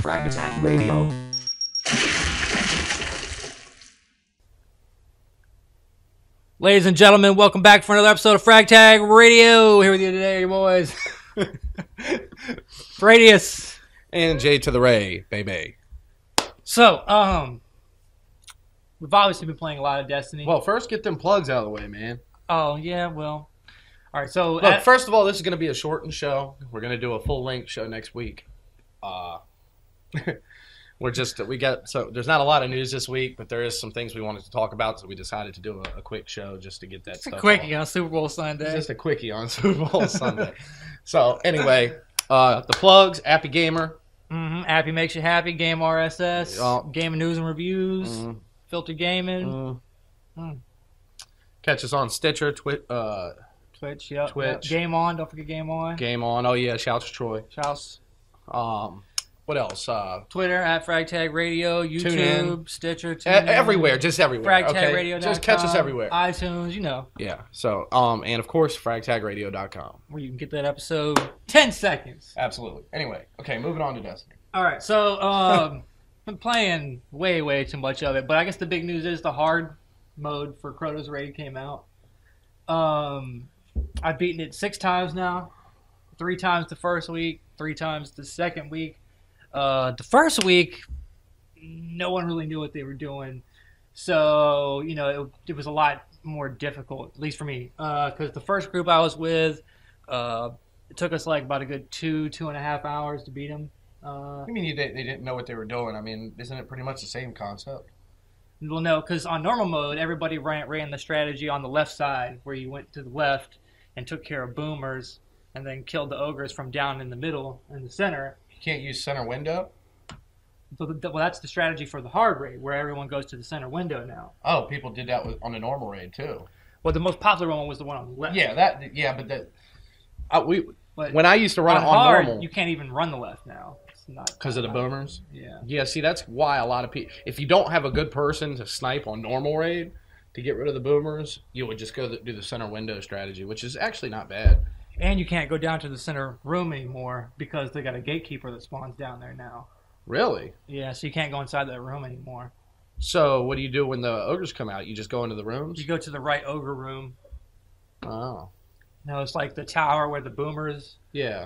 Frag Radio. Ladies and gentlemen, welcome back for another episode of Frag Radio. Here with you today, boys. Pradius. And J to the Ray, baby. So, we've obviously been playing a lot of Destiny. Well, first get them plugs out of the way, man. Oh, yeah, well. All right, so... Look, first of all, this is going to be a shortened show. We're going to do a full-length show next week. There's not a lot of news this week, but there is some things we wanted to talk about, so we decided to do a quick show just to get that stuff. A quickie on Super Bowl Sunday. It's just a quickie on Super Bowl Sunday. So, anyway, the plugs, Appy Gamer. Appy makes you happy, Game RSS, Gaming News and Reviews, Filter Gaming. Catch us on Stitcher, Twitch, yep. Twitch. Game On, don't forget Game On. Game On, oh yeah, shouts to Troy. Shouts. What else? Twitter at Frag Radio, YouTube, TuneIn. Stitcher, TuneIn. Everywhere, just everywhere. FragTagRadio.com. Just catch us everywhere. iTunes, you know. Yeah. So, and of course, FragTagRadio.com. Where you can get that episode 10 seconds. Absolutely. Anyway, okay, moving on to Destiny. All right, so been playing way too much of it, but I guess the big news is the hard mode for Crota's Raid came out. I've beaten it 6 times now. 3 times the first week, 3 times the second week. The first week, no one really knew what they were doing, so it was a lot more difficult, at least for me, because the first group I was with, it took us like about a good 2.5 hours to beat them. I mean, they didn't know what they were doing. I mean, isn't it pretty much the same concept? Well, no, because on normal mode, everybody ran the strategy on the left side, where you went to the left and took care of boomers, and then killed the ogres from down in the middle and the center. You can't use center window? Well, that's the strategy for the hard raid, where everyone goes to the center window now. Oh, people did that on the normal raid too. Well, the most popular one was the one on the left. When I used to run it on hard, normal, you can't even run the left now. It's not because of the boomers. Yeah. Yeah. See, that's why a lot of people, if you don't have a good person to snipe on normal raid to get rid of the boomers, you would just do the center window strategy, which is actually not bad. And you can't go down to the center room anymore because they got a gatekeeper that spawns down there now. Really? Yeah, so you can't go inside that room anymore. So what do you do when the ogres come out? You just go into the rooms? You go to the right ogre room. Oh. No, it's like the tower where the boomers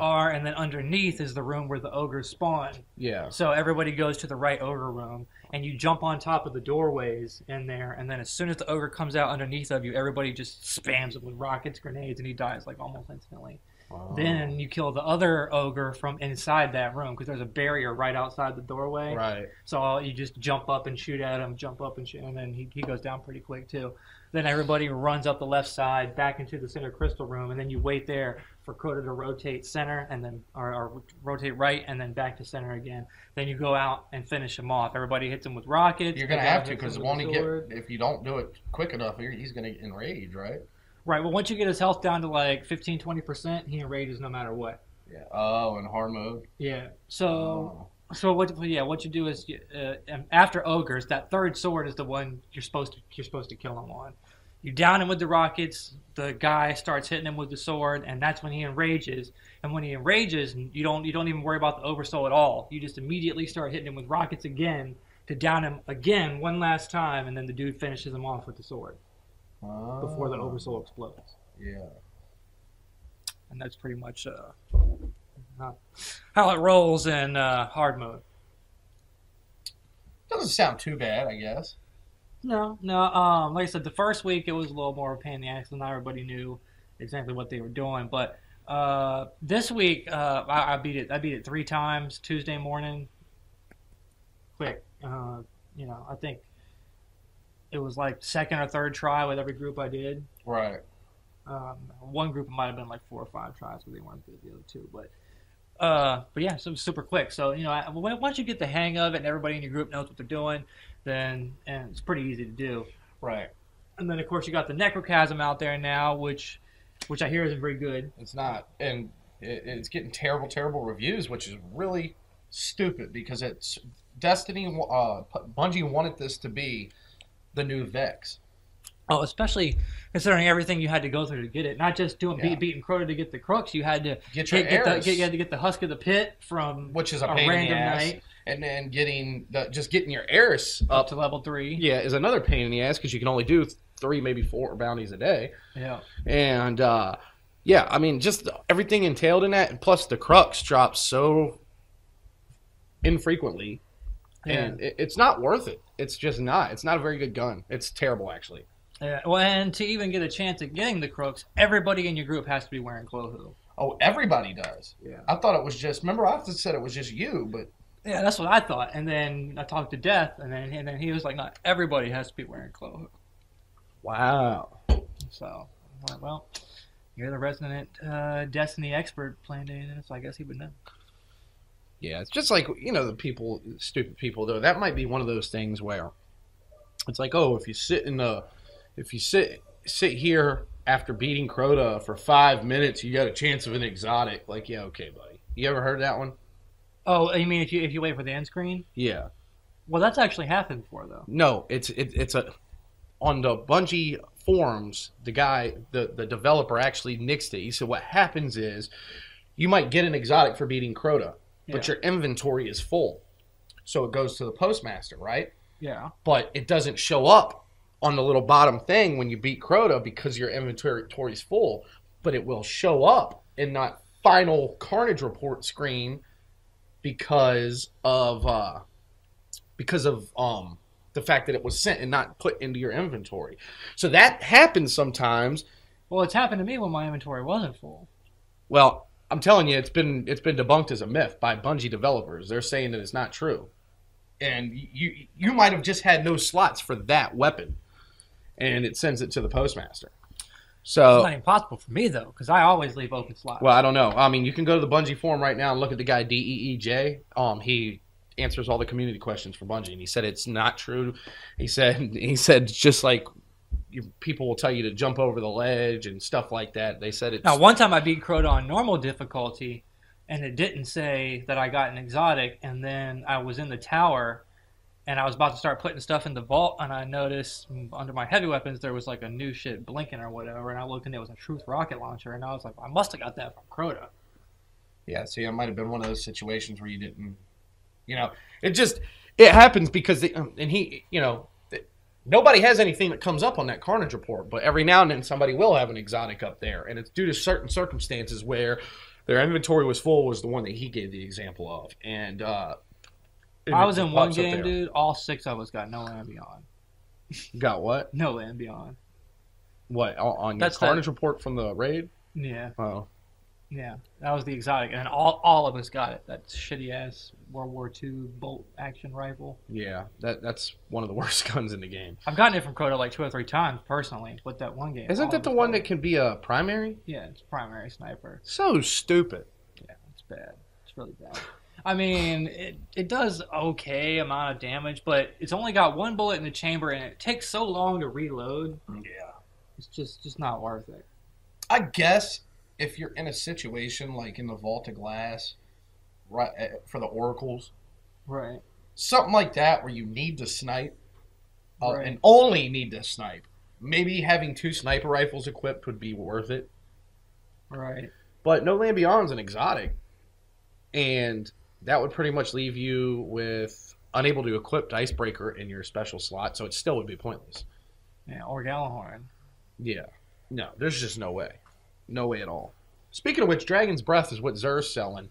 are, and then underneath is the room where the ogres spawn. Yeah. So everybody goes to the right ogre room, and you jump on top of the doorways in there, and then as soon as the ogre comes out underneath of you, everybody just spams it with rockets, grenades, and he dies like almost instantly. Wow. Then you kill the other ogre from inside that room, because there's a barrier right outside the doorway. Right. So you just jump up and shoot at him, and then he goes down pretty quick too. Then everybody runs up the left side back into the center crystal room, and then you wait there for Crota to rotate center, and then or rotate right, and then back to center again. Then you go out and finish him off. Everybody hits him with rockets. You're gonna have to, because if you don't do it quick enough, he's gonna enrage, right? Right. Well, once you get his health down to like 15-20%, he enrages no matter what. Yeah. Oh, in hard mode. Yeah. So. So what you do is after ogres, that third sword is the one you're supposed to kill him on. You down him with the rockets, the guy starts hitting him with the sword, and that's when he enrages. And when he enrages, you don't even worry about the oversoul at all. You just immediately start hitting him with rockets again to down him again one last time, and then the dude finishes him off with the sword before the oversoul explodes. Yeah. And that's pretty much how it rolls in hard mode. Doesn't sound too bad, I guess. No. Like I said, the first week it was a little more of a pain in the ass, and not everybody knew exactly what they were doing. But this week, I beat it 3 times Tuesday morning. Quick, I think it was like second or third try with every group I did. Right. One group might have been like 4 or 5 tries, but they weren't good. The other 2, but yeah, so it was super quick. So once you get the hang of it and everybody in your group knows what they're doing, and it's pretty easy to do. Right. And then of course you got the Necrochasm out there now, which I hear isn't very good. It's not, and it's getting terrible reviews, which is really stupid because it's Destiny. Bungie wanted this to be the new Vex. Oh, especially considering everything you had to go through to get it. Not just beating Crota to get the crooks. You had to get your heirs. You had to get the Husk of the Pit from which is a random night. And then getting your Eris Up to level 3. yeah, is another pain in the ass because you can only do 3, maybe 4 bounties a day. Yeah. And yeah, I mean, just everything entailed in that, and plus the crux drops so infrequently, and it's not worth it. It's just not. It's not a very good gun. It's terrible, actually. Yeah. Well, and to even get a chance at getting the crooks, everybody in your group has to be wearing clothes. Oh, everybody does. Yeah. I thought it was just. Remember, I said it was just you, but. Yeah, that's what I thought. And then I talked to Death, and then he was like, "Not everybody has to be wearing clothes." Wow. So, well, you're the resident Destiny expert playing Destiny, so I guess he would know. Yeah, it's just like, the people, stupid people, though. That might be one of those things where it's like, oh, if you sit here after beating Crota for 5 minutes, you got a chance of an exotic. Like, yeah, okay, buddy. You ever heard that one? Oh, you mean if you wait for the end screen? Yeah. Well, that's actually happened before, though. No, it's on the Bungie forums, the developer actually nixed it. He said what happens is you might get an exotic for beating Crota, but your inventory is full. So it goes to the postmaster, right? Yeah. But it doesn't show up on the little bottom thing when you beat Crota because your inventory is full, but it will show up in that final Carnage report screen because of the fact that it was sent and not put into your inventory. So that happens sometimes. Well, it's happened to me when my inventory wasn't full. Well, I'm telling you, it's been debunked as a myth by Bungie developers. They're saying that it's not true. And you might have just had no slots for that weapon, and it sends it to the postmaster. So it's not impossible for me, though, because I always leave open slots. Well, I don't know. I mean, you can go to the Bungie forum right now and look at the guy DEEJ. He answers all the community questions for Bungie, and he said it's not true. He said just like people will tell you to jump over the ledge and stuff like that. They said it's... Now, one time I beat Crota on normal difficulty, and it didn't say that I got an exotic, and then I was in the tower, and I was about to start putting stuff in the vault, and I noticed under my heavy weapons there was like a new shit blinking or whatever, and I looked and it was a Truth rocket launcher, and I was like, I must have got that from Crota. Yeah, see, it might have been one of those situations where you didn't, it happens because nobody has anything that comes up on that Carnage report, but every now and then somebody will have an exotic up there, and it's due to certain circumstances where their inventory was full was the one that he gave the example of, and I was in one game, dude. All 6 of us got no land beyond. Got what? No land beyond. What on your Carnage report from the raid? Yeah. Oh. Yeah, that was the exotic, and all of us got it. That shitty ass World War II bolt action rifle. Yeah, that's one of the worst guns in the game. I've gotten it from Crota like 2 or 3 times personally, with that one game. Isn't that the one that can be a primary? Yeah, it's primary sniper. So stupid. Yeah, it's bad. It's really bad. I mean, it does okay amount of damage, but it's only got 1 bullet in the chamber, and it takes so long to reload. Yeah. It's just not worth it. I guess if you're in a situation like in the Vault of Glass, right, for the Oracles, right, something like that where you need to snipe, right, and only need to snipe, maybe having 2 sniper rifles equipped would be worth it. Right. But no land beyond's an exotic, and that would pretty much leave you with unable to equip Icebreaker in your special slot, so it still would be pointless. Yeah, or Gallahorn. Yeah. No, there's just no way. No way at all. Speaking of which, Dragon's Breath is what Xur's selling.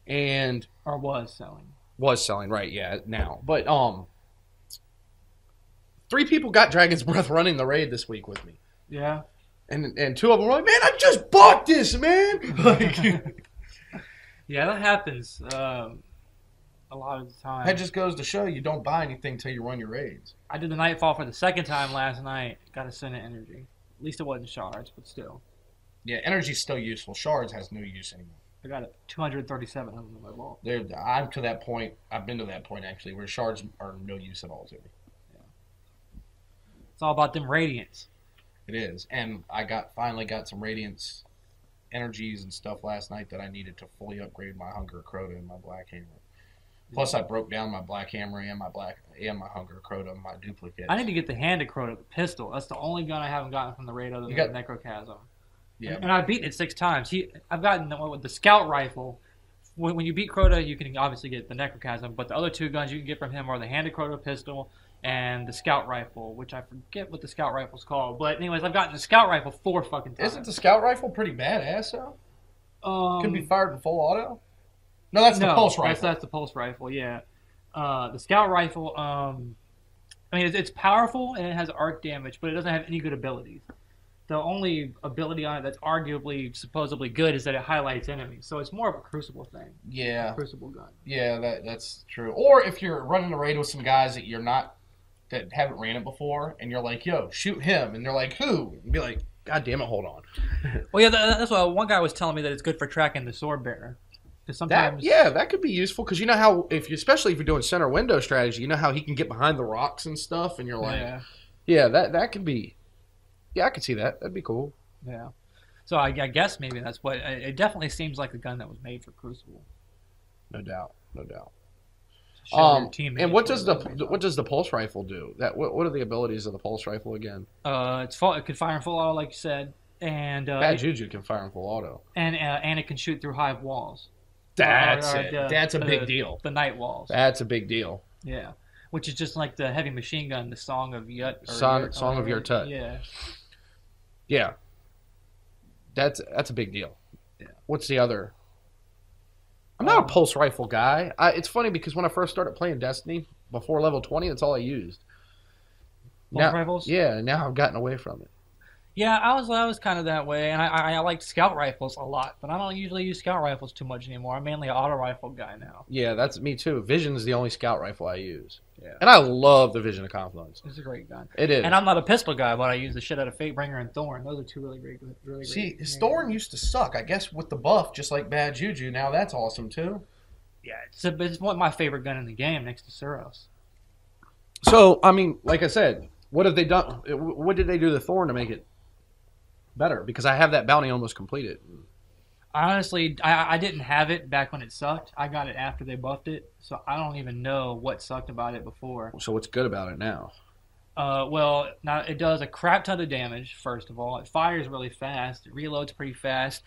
And... Or was selling. Was selling, right, yeah, now. But, 3 people got Dragon's Breath running the raid this week with me. Yeah. And 2 of them were like, man, I just bought this, man! Like... Yeah, that happens a lot of the time. That just goes to show you don't buy anything until you run your raids. I did the Nightfall for the 2nd time last night. Got a Senate energy. At least it wasn't shards, but still. Yeah, energy's still useful. Shards has no use anymore. I got 237 of them in my vault. I'm to that point. I've been to that point, actually, where shards are no use at all to me. Yeah. It's all about them radiants. It is. And I finally got some radiance energies and stuff last night that I needed to fully upgrade my Hunger Crota and my Black Hammer. Plus, I broke down my Black Hammer and my Hunger Crota, my duplicate. I need to get the Handed Crota, the pistol. That's the only gun I haven't gotten from the raid other than the Necrochasm. Yeah. And I've beaten it 6 times. I've gotten the Scout Rifle when you beat Crota, you can obviously get the Necrochasm, but the other two guns you can get from him are the Handed Crota pistol and the Scout Rifle, which I forget what the Scout Rifle's called. But anyways, I've gotten the Scout Rifle 4 fucking times. Isn't the Scout Rifle pretty badass, though? Can be fired in full auto? No, that's the Pulse Rifle. That's the Pulse Rifle, yeah. The Scout Rifle, I mean, it's powerful and it has arc damage, but it doesn't have any good abilities. The only ability on it that's arguably supposedly good is that it highlights enemies. So it's more of a Crucible thing. Yeah. A Crucible gun. Yeah, that's true. Or if you're running a raid with some guys that haven't ran it before, and you're like, yo, shoot him. And they're like, who? And be like, God damn it, hold on. Well, yeah, that's why one guy was telling me that it's good for tracking the sword bearer. Because sometimes that could be useful, because you know how, especially if you're doing center window strategy, you know how he can get behind the rocks and stuff, and you're like, yeah that could be. Yeah, I could see that. That'd be cool. Yeah. So I guess maybe that's what... It definitely seems like a gun that was made for Crucible. No doubt. And what does the Pulse Rifle do? What are the abilities of the Pulse Rifle again? It can fire in full auto, like you said, and Bad Juju can fire in full auto, and it can shoot through hive walls. That's a big deal. The night walls. That's a big deal. Yeah, which is just like the heavy machine gun, the Song of Yut. Song of Your Tut. Yeah. Yeah. That's a big deal. Yeah. What's the other? I'm not a pulse rifle guy. It's funny because when I first started playing Destiny, before level 20, that's all I used. Pulse rifles? Yeah, now I've gotten away from it. Yeah, I was kind of that way, and I liked scout rifles a lot, but I don't usually use scout rifles too much anymore. I'm mainly an auto rifle guy now. Yeah, that's me too. Vision is the only scout rifle I use. Yeah. And I love the Vision of Confluence. It's a great gun. It is. And I'm not a pistol guy, but I use the shit out of Fatebringer and Thorn. Those are two really great. See, Thorn used to suck. I guess with the buff, just like Bad Juju, now that's awesome too. Yeah, it's one of my favorite gun in the game next to Suros. So, I mean, like I said, what have they done? What did they do to Thorn to make it better? Because I have that bounty almost completed. Honestly, I didn't have it back when it sucked. I got it after they buffed it, so I don't even know what sucked about it before. So what's good about it now? Well, now it does a crap ton of damage, first of all. It fires really fast. It reloads pretty fast.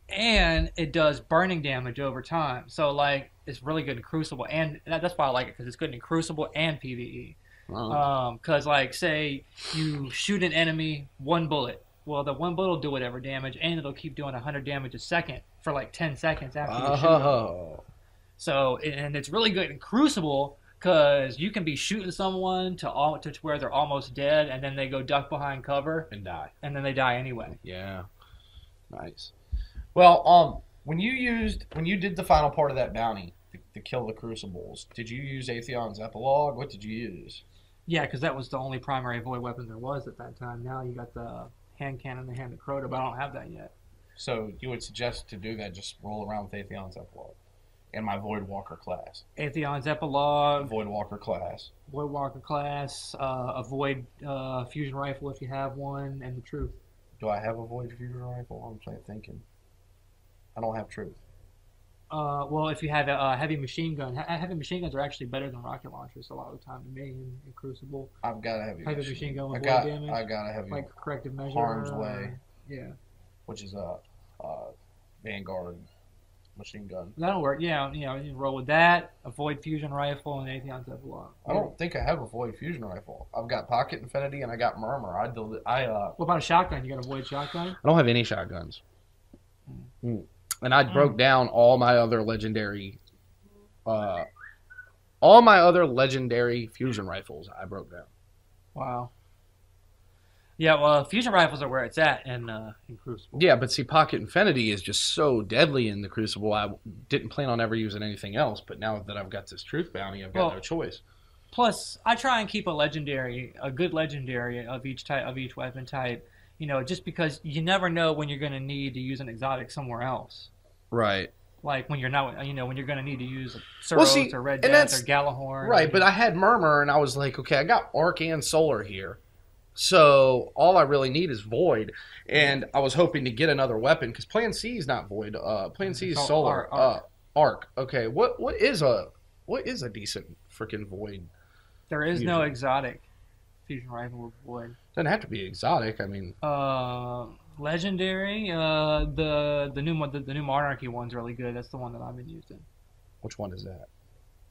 And it does burning damage over time. So, like, it's really good in Crucible. And that's why I like it, because it's good in Crucible and PvE. Because, like, say you shoot an enemy, one bullet. Well, the one bullet will do whatever damage, and it'll keep doing 100 damage a second for, like, 10 seconds after you shoot them. So, and it's really good in Crucible, because you can be shooting someone to where they're almost dead, and then they go duck behind cover. And die. And then they die anyway. Yeah. Nice. Well, when you did the final part of that bounty to kill the Crucibles, did you use Atheon's Epilogue? What did you use? Yeah, because that was the only primary void weapon there was at that time. Now you got the hand cannon, the Handed Crota, but I don't have that yet. So you would suggest to do that, just roll around with Atheon's Epilogue and my Void Walker class. Atheon's Epilogue. Void Walker class. Void Walker class. A Void Fusion Rifle if you have one, and the Truth. Do I have a Void Fusion Rifle? I'm thinking. I don't have Truth. Well, if you have a heavy machine gun, heavy machine guns are actually better than rocket launchers a lot of the time to me in Crucible. I've got a heavy machine gun with void damage. I got a heavy like corrective measure. Harm's Way. Yeah. Which is a Vanguard machine gun. That'll work. Yeah, you roll with that, a Void Fusion Rifle, and Atheon's Epilogue. I don't think I have a Void Fusion Rifle. I've got Pocket Infinity and I got Murmur. What about a shotgun? You got a Void shotgun? I don't have any shotguns. And I broke down all my other legendary fusion rifles. I broke down. Wow. Yeah, well, fusion rifles are where it's at in Crucible. Yeah, but see, Pocket Infinity is just so deadly in the Crucible. I didn't plan on ever using anything else, but now that I've got this Truth Bounty, I've got no choice. Plus, I try and keep a good legendary of each weapon type. Just because you never know when you're going to need to use an exotic somewhere else. Right. Like when you're not, when you're going to need to use Suros or Red Death or Galahorn. Right, but I had Murmur, and I was like, okay, I got Arc and Solar here. So all I really need is Void. And I was hoping to get another weapon, because Plan C is not Void. Plan C is Solar. Arc. Okay, what is a decent freaking Void? There is no exotic fusion rifle with Void. Doesn't have to be exotic. I mean, Legendary. The new one, the new Monarchy one's really good. That's the one that I've been using. Which one is that?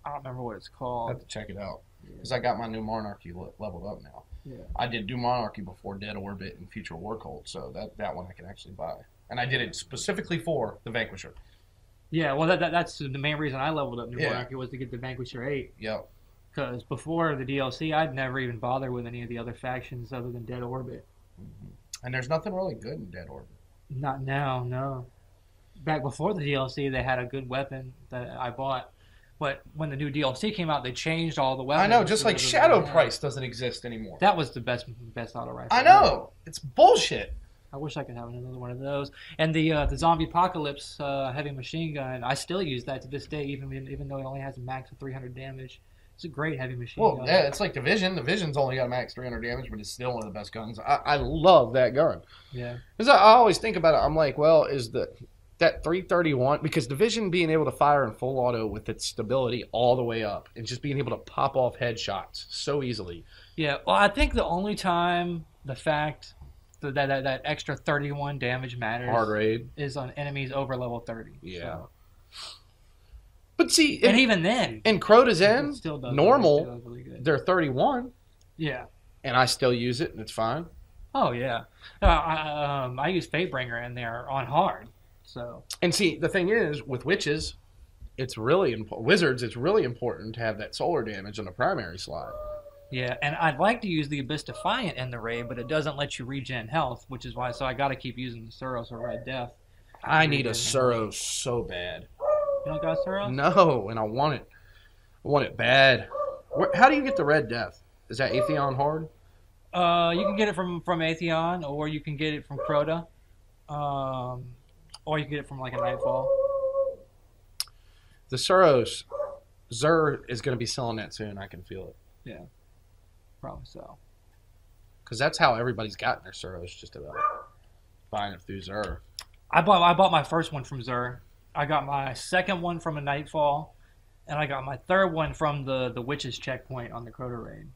I don't remember what it's I called. have to check it out because I got my new Monarchy leveled up now. Yeah. I did do Monarchy before Dead Orbit and Future War Cult, so that one I can actually buy. And I did it specifically for the Vanquisher. Yeah, well, that's the main reason I leveled up New Monarchy was to get the Vanquisher 8. Yep. Because before the DLC, I'd never even bothered with any of the other factions other than Dead Orbit. Mm-hmm. And there's nothing really good in Dead Orbit. Not now, no. Back before the DLC, they had a good weapon that I bought. But when the new DLC came out, they changed all the weapons. I know, just like Shadow Price doesn't exist anymore. That was the best auto rifle. I know! It's bullshit! I wish I could have another one of those. And the Zombie Apocalypse heavy machine gun, I still use that to this day, even though it only has a max of 300 damage. It's a great heavy machine gun. Well, yeah, it's like Division. Division's only got a max 300 damage, but it's still one of the best guns. I love that gun. Yeah. Because I always think about it, I'm like, well, is that 331, because Division being able to fire in full auto with its stability all the way up and just being able to pop off headshots so easily. Yeah, well, I think the only time the fact that extra 31 damage matters Hard raid is on enemies over level 30. Yeah. So. But see, and even then, in Crota's End, normal, really good. they're 31. Yeah. And I still use it, and it's fine. Oh, yeah. I use Fatebringer in there on hard. So. And see, the thing is, with witches, it's really important. Wizards, it's really important to have that solar damage on the primary slot. Yeah, and I'd like to use the Abyss Defiant in the raid, but it doesn't let you regen health, which is why. So I got to keep using the Suros or Red Death. I need a Suros so bad. You don't got Suros? No, and I want it. I want it bad. How do you get the Red Death? Is that Atheon hard? You can get it from Atheon, or you can get it from Crota, or you can get it from like a Nightfall. The Suros, Xur is going to be selling that soon. I can feel it. Yeah, probably so. Because that's how everybody's gotten their Suros, just about buying it through Xur. I bought my first one from Xur. I got my second one from a Nightfall, and I got my third one from the Witches checkpoint on the Crota raid.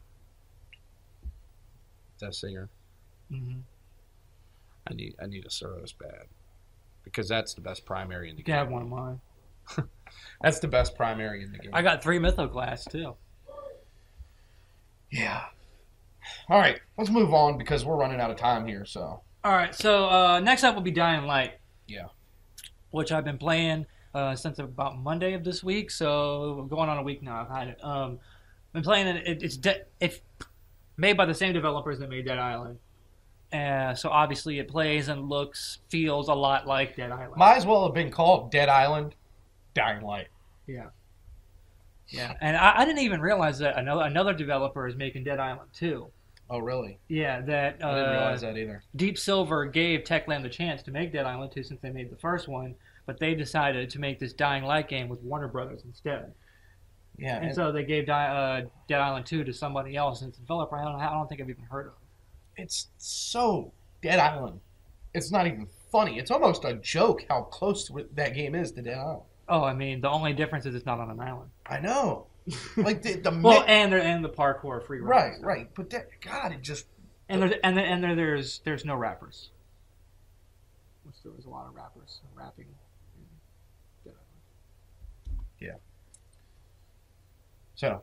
That singer. Mm-hmm. I need a Suros bad, because that's the best primary in the You game. can have one of mine. That's the best primary in the game. I got 3 Mythoclasts too. Yeah. All right, let's move on because we're running out of time here. So. All right, so next up will be Dying Light. Yeah. Which I've been playing since about Monday of this week, so going on a week now. I've had it. Been playing it. It's made by the same developers that made Dead Island. So obviously it plays and feels a lot like Dead Island. Might as well have been called Dead Island, Dying Light. Yeah. Yeah, and I didn't even realize that another developer is making Dead Island 2. Oh, really? Yeah, that I didn't realize that either. Deep Silver gave Techland the chance to make Dead Island 2 since they made the first one, but they decided to make this Dying Light game with Warner Brothers instead. Yeah, and so they gave Dead Island 2 to somebody else, and it's a developer I don't think I've even heard of. It's so Dead Island. It's not even funny. It's almost a joke how close that game is to Dead Island. Oh, I mean, the only difference is it's not on an island. I know. Like the well, and the parkour free roam. Right. But God, it just there's no rappers. There was a lot of rappers rapping. Yeah. So,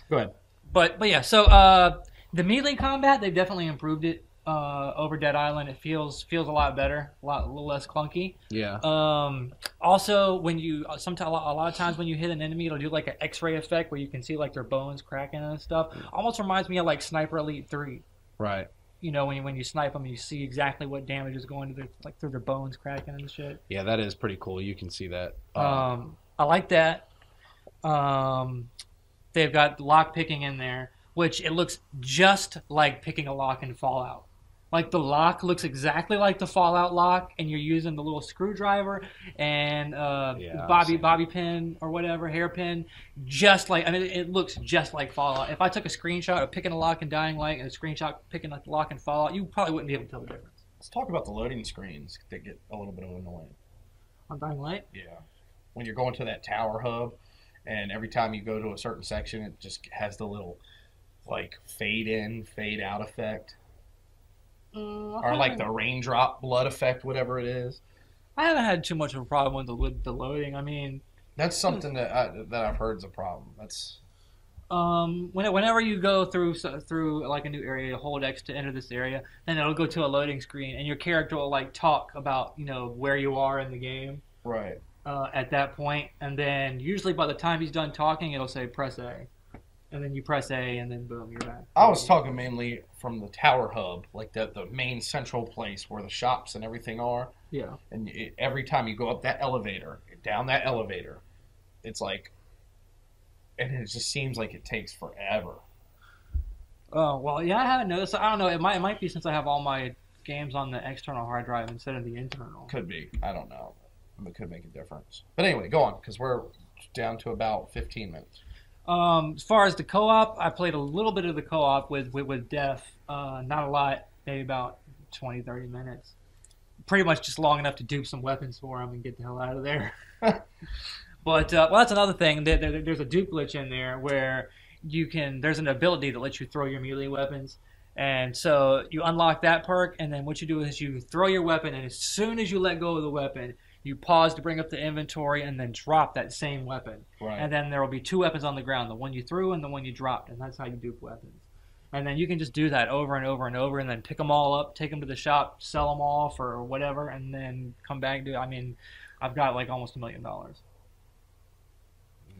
go ahead. But yeah, so the melee combat, they've definitely improved it over Dead Island. It feels a lot better, a little less clunky. Yeah. Also, when you a lot of times when you hit an enemy, it'll do like an X-ray effect where you can see like their bones cracking and stuff. Almost reminds me of like Sniper Elite 3. Right. You know, when you snipe them, you see exactly what damage is going to through their bones cracking and shit. Yeah, that is pretty cool. You can see that. I like that. They've got lock picking in there, which it looks just like picking a lock in Fallout. Like the lock looks exactly like the Fallout lock, and you're using the little screwdriver and bobby pin or whatever, hairpin, just like, I mean, it looks just like Fallout. If I took a screenshot of picking a lock in Dying Light and a screenshot picking a lock in Fallout, you probably wouldn't be able to tell the difference. Let's talk about the loading screens that get a little bit annoying. On Dying Light? Yeah. When you're going to that tower hub, and every time you go to a certain section, it just has the little, like, fade in, fade out effect. Or like the raindrop blood effect, whatever it is. I haven't had too much of a problem with the loading. I mean, that's something that I've heard is a problem. That's whenever you go through like a new area, you hold X to enter this area, then it'll go to a loading screen, and your character will like talk about where you are in the game. Right. At that point, and then usually by the time he's done talking, it'll say press A, and then you press A, and then boom, you're back. I was talking mainly from the tower hub, like the main central place where the shops and everything are. Yeah. And every time you go up that elevator, down that elevator, it's like, and it just seems like it takes forever. Oh well, yeah, I haven't noticed. I don't know. It might be since I have all my games on the external hard drive instead of the internal. Could be. I don't know. It could make a difference. But anyway, go on, because we're down to about 15 minutes. As far as the co-op, I played a little bit of the co-op with Def. Not a lot, maybe about 20, 30 minutes. Pretty much just long enough to dupe some weapons for him and get the hell out of there. But, well, that's another thing. There's a dupe glitch in there where there's an ability that lets you throw your melee weapons. And so you unlock that perk, and then what you do is you throw your weapon, and as soon as you let go of the weapon, you pause to bring up the inventory and then drop that same weapon. Right. And then there will be two weapons on the ground, the one you threw and the one you dropped, and that's how you dupe weapons. And then you can just do that over and over and over, and then pick them all up, take them to the shop, sell them all for whatever, and then come back and do it. I mean, I've got like almost $1 million.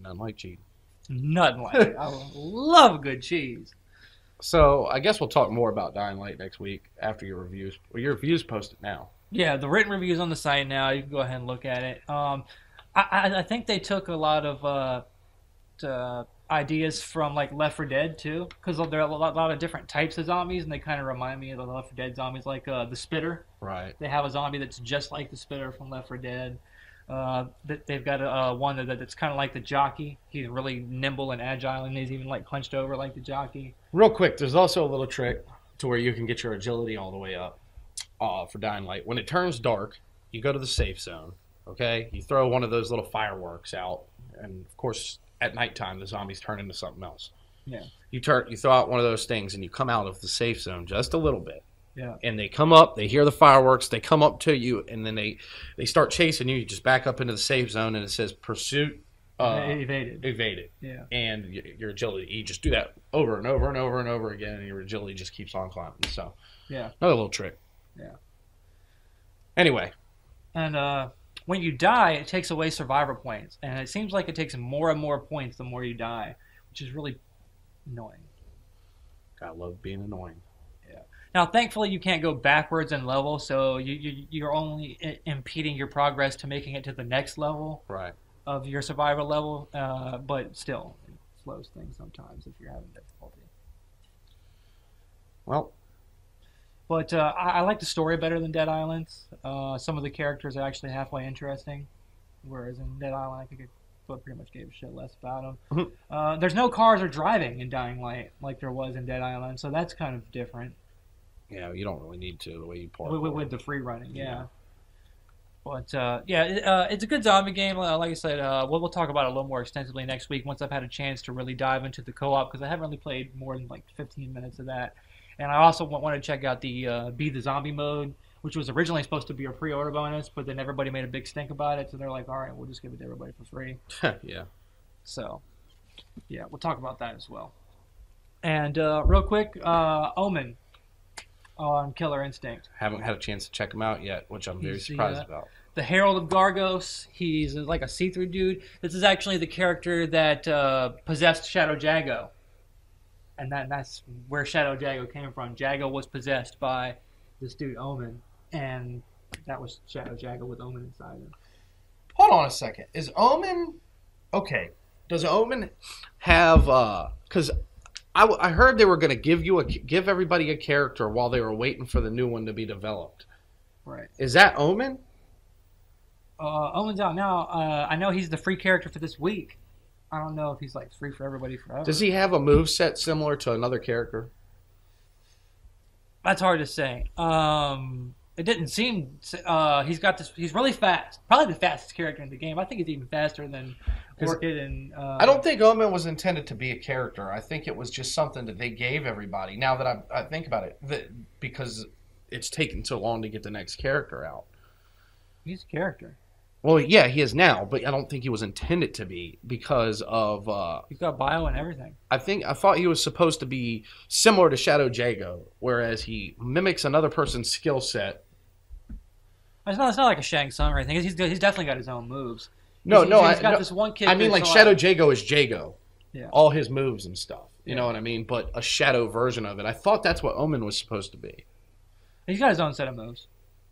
Nothing like cheese. Nothing like it. I love good cheese. So I guess we'll talk more about Dying Light next week after your reviews. Well, your reviews posted now. Yeah, the written review's on the site now. You can go ahead and look at it. I think they took a lot of ideas from like Left 4 Dead too, because there are a lot of different types of zombies, and they kind of remind me of the Left 4 Dead zombies, like the Spitter. Right. They have a zombie that's just like the Spitter from Left 4 Dead. They've got one that's kind of like the Jockey. He's really nimble and agile, and he's even like hunched over like the Jockey. Real quick, there's also a little trick to where you can get your agility all the way up for Dying Light. When it turns dark, you go to the safe zone. Okay, you throw one of those little fireworks out, and of course, at nighttime, the zombies turn into something else. Yeah. You throw out one of those things, and you come out of the safe zone just a little bit. Yeah. And they come up, they hear the fireworks, they come up to you, and then they start chasing you. You just back up into the safe zone, and it says pursuit evaded. Yeah. And your agility, you just do that over and over and over and over again, and your agility just keeps on climbing. So, yeah. Another little trick. Yeah. Anyway. And when you die, it takes away survivor points, and it seems like it takes more and more points the more you die, which is really annoying. Gotta love being annoying. Now, thankfully, you can't go backwards in level, so you're only impeding your progress to making it to the next level of your survival level, but still, it slows things sometimes if you're having difficulty. Well. But I like the story better than Dead Island's. Some of the characters are actually halfway interesting, whereas in Dead Island, I think I pretty much gave a shit less about them. There's no cars or driving in Dying Light like there was in Dead Island, so that's kind of different. Yeah, you don't really need to the way you park. With the free running, yeah. But, it's a good zombie game. Like I said, we'll talk about it a little more extensively next week once I've had a chance to really dive into the co-op, because I haven't really played more than like 15 minutes of that. And I also want to check out the Be the Zombie mode, which was originally supposed to be a pre-order bonus, but then everybody made a big stink about it, so they're like, all right, we'll just give it to everybody for free. Yeah. So, yeah, we'll talk about that as well. And real quick, Omen on Killer Instinct. Haven't had a chance to check him out yet, which I'm very surprised about. The Herald of Gargos. He's like a see-through dude. This is actually the character that possessed Shadow Jago. And that's where Shadow Jago came from. Jago was possessed by this dude, Omen. And that was Shadow Jago with Omen inside him. Hold on a second. Is Omen... Okay. Does Omen have... Because... I heard they were going to give everybody a character while they were waiting for the new one to be developed. Right. Is that Omen? Omen's out now. I know he's the free character for this week. I don't know if he's like free for everybody forever. Does he have a moveset similar to another character? That's hard to say. It didn't seem... he's got this... He's really fast. Probably the fastest character in the game. I think he's even faster than Orchid and... I don't think Omen was intended to be a character. I think it was just something that they gave everybody. Now that I think about it. Because it's taken so long to get the next character out. He's a character. Well, yeah, he is now, but I don't think he was intended to be because of. He's got bio and everything. I thought he was supposed to be similar to Shadow Jago, whereas he mimics another person's skill set. It's not like a Shang Tsung or anything. He's definitely got his own moves. He's got this one kick. I mean, like Shadow Jago is Jago. Yeah. All his moves and stuff. You know what I mean? But a shadow version of it. I thought that's what Omen was supposed to be. He's got his own set of moves.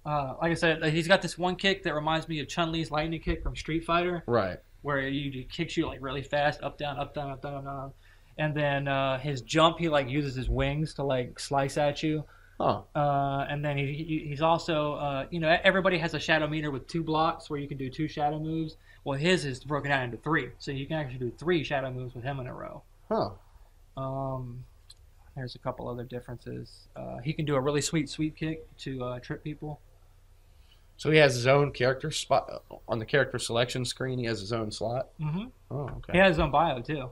Like I said, he's got this one kick that reminds me of Chun-Li's lightning kick from Street Fighter. Right. Where he kicks you like really fast, up, down, up, down, up, down, up, down. And then his jump, he like uses his wings to like slice at you. Huh. And then he's also, everybody has a shadow meter with 2 blocks where you can do 2 shadow moves. Well, his is broken out into 3. So you can actually do 3 shadow moves with him in a row. Huh. There's a couple other differences. He can do a really sweet kick to trip people. So he has his own character spot on the character selection screen. He has his own slot. Mm-hmm. Oh, okay. He has his own bio too.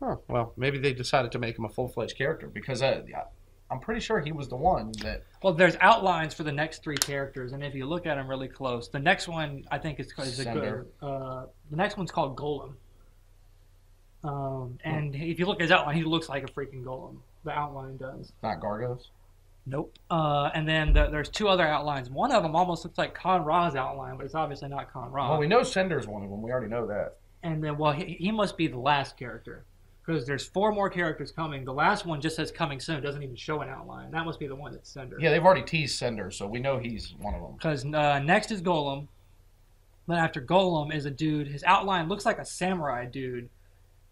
Oh, well, maybe they decided to make him a full-fledged character because I'm pretty sure he was the one that. Well, there's outlines for the next 3 characters, and if you look at them really close, the next one I think is a good. The next one's called Golem. And if you look at his outline, he looks like a freaking golem. The outline does. Not Gargos? Nope. And then there's 2 other outlines. One of them almost looks like Kon Ra's outline, but it's obviously not Kon Ra. Well, we know Cinder's one of them. We already know that. And then, well, he must be the last character. Because there's 4 more characters coming. The last one just says coming soon. It doesn't even show an outline. That must be the one that's Cinder. Yeah, they've already teased Cinder, so we know he's one of them. Because next is Golem. Then after Golem is a dude. His outline looks like a samurai dude.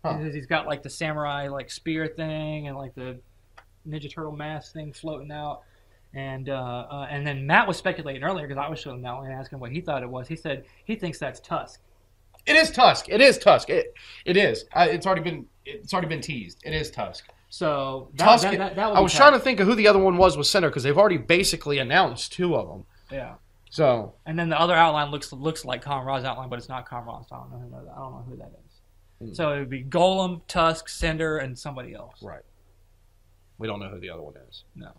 Huh. He's got like the samurai like spear thing and like the Ninja Turtle mask thing floating out. And then Matt was speculating earlier because I was showing him that and asking what he thought it was. He said he thinks that's Tusk. It is Tusk. It is Tusk. It is. It's already been teased. It is Tusk. So Tusk. I was trying to think of who the other one was with Cinder because they've already basically announced 2 of them. Yeah. So. And then the other outline looks like Kon Ra's outline, but it's not Kon Ra. So I don't know who that is. So it would be Golem, Tusk, Cinder, and somebody else. Right. We don't know who the other one is. No.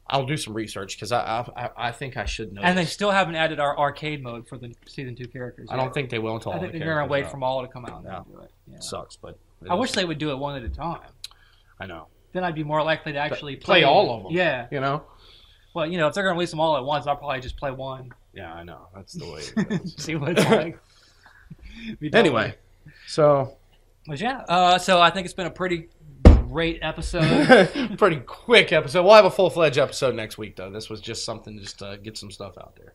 I'll do some research because I think I should know. And they still haven't added our arcade mode for the season 2 characters. I don't think they will until I think they're going to wait for them all to come out and do it. Yeah. Sucks, but I wish they would do it one at a time. I know. Then I'd be more likely to actually play all of them. Yeah. You know. Well, if they're going to release them all at once, I'll probably just play one. Yeah, I know. That's the way it goes. See what it's like. Anyway, so. But yeah, so I think it's been a pretty great episode. Pretty quick episode. We'll have a full-fledged episode next week, though. This was just something just to get some stuff out there.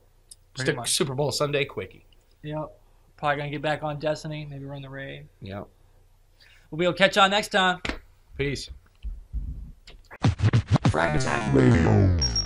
Just a Super Bowl Sunday quickie. Yep. Probably going to get back on Destiny. Maybe run the raid. Yep. We'll catch y'all next time. Peace. Frag Radio.